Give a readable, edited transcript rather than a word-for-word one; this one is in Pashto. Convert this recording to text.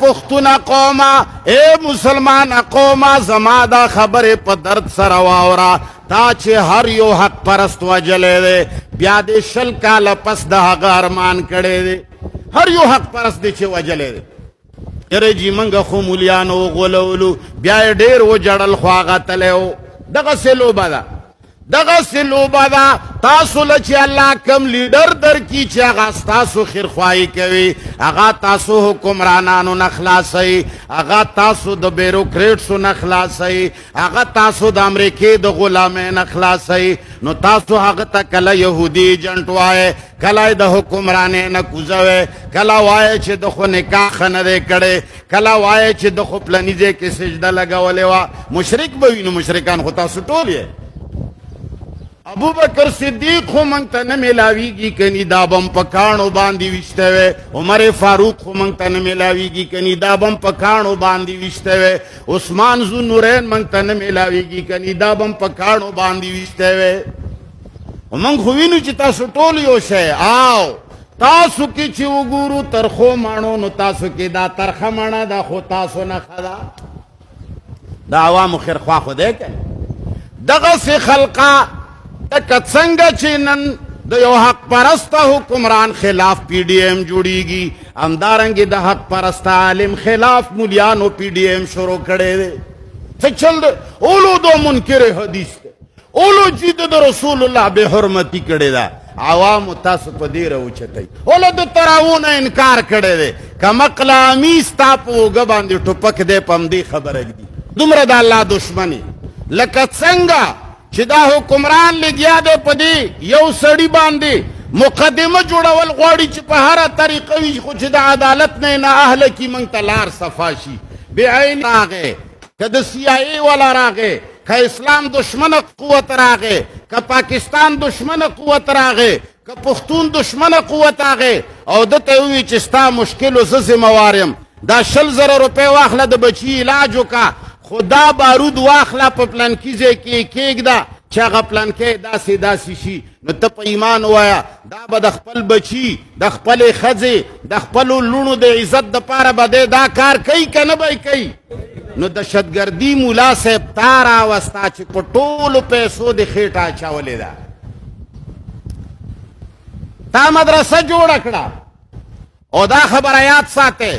پختون قوما اے مسلمان قوما زما دا خبر پا درد سر واورا تا چه هر یو حق پرست وجلے دے بیا دے شل کالا پس دا حق ارمان کڑے دے هر یو حق پرست دے چه وجلے دے اره جی منگا خو مولیانو غلولو بیا دیر و جڑل خواغا تلیو دغا سلو بدا دغه سلوبه ده تاسو له چې الله کم لیډر در کی چې هغه ستاسو خیرخواهي کوي هغه تاسو حکمرانانو نه خلاصوي هغه تاسو د بیروکریټسو نه خلاصوي هغه تاسو د امریکې د غلامۍ نه خلاصوي نو تاسو هغه ته کله یهودي ایجنټ وایې کله د حکمرانۍ نه کوزوئ کله وایې چې د خو نکاح ښه نه دی کړی کله وایې چې د خو پلني ځای کې سجده لګولې وه مشرک به وي نو مشرکان خو تاسو ټول یې ابو بکر صدیق خو منگ تا نمیلاویگی کنی دا بم پکانو باندی وشتے وے عمر فاروق خو منگ تا نمیلاویگی کنی دا بم پکانو باندی وشتے وے عثمان ذو نورین منگ تا نمیلاویگی کنی دا بم پکانو باندی وشتے وے منگ خوینو چی تاسو ټولیو شے آو تاسو کی چی وګورو ترخو مانو نو تاسو کی دا ترخه مانا دا خو تاسو نه خدا دا عوامو خیرخوا خو دے کنی دغه سی خلقا تکت سنگا چینن دا یو حق پرست حکمران خلاف پی ڈی ایم جوڑی گی امدارنگی دا حق پرست عالم خلاف مولیانو پی ڈی ایم شروع کرے دے چل دے اولو دو منکر حدیث دے اولو جید دا رسول اللہ بے حرمتی کرے دا عوام تاسو پا دیر اوچھتے اولو دا تراؤن انکار کرے دے کم اقلامیس تاپو گبان دی ٹپک دے پم دی خبر اگ دی دمرا دا اللہ دشمنی لکت سنگا چې دا حکمران لګیا دی په دې یو سړي باندې مقدمه جوړول غواړي چې په هره طریقه وي خو چې د عدالت نه نه اهله کي موږ ته لار صفا شي بعین راغی که د سی آی ای والا راغی که اسلام دشمنه قوت راغی که پاکستان دشمنه قوت راغی که پښتون دشمنه قوت راغی او دته ووایي چې ستا مشکلو زه ذمهوار یم دا 100,000 روپۍ واخله د بچي علاج وکړه خدا بارود واخلا پا پلانکیزے کی کیک دا چاگا پلانکے داسی داسی شی نو تا پا ایمان وایا دا با دخپل بچی دخپل خزی دخپلو لونو دے عزت دا پارا با دے دا کار کئی که نبای کئی نو دشتگردی مولا سیب تارا وستا چی پا طولو پیسو دے خیٹا چاولے دا تا مدرسہ جوڑ اکڑا او دا خبر آیات ساتے